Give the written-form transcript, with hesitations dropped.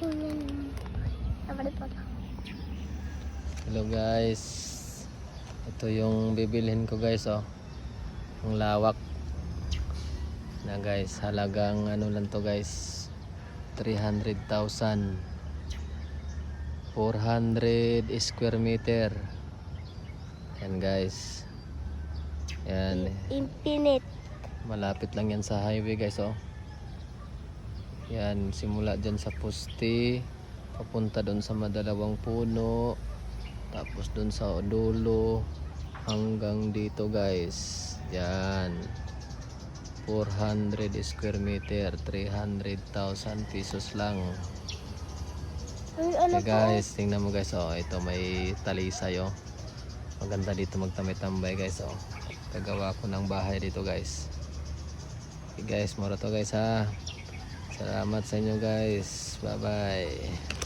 Hello guys, ito yung bibilhin ko guys, oh, ang lawak na guys. Halagang ano lang to guys, 300,000, 400 square meter. Yan guys, yan, Infinite. malapit lang yan sa highway guys, oh. Yan, simula dyan sa poste papunta doon sa madalawang puno, tapos doon sa dulo hanggang dito guys. Yan, 400 square meter, 300,000 pesos lang. Okay guys, tingnan mo guys, oh, ito may talisay, oh. Maganda dito magtamay-tambay guys, oh. Gagawa ko ng bahay dito guys. Okay guys, mura to guys ha. Salamat sa inyo guys. Bye bye.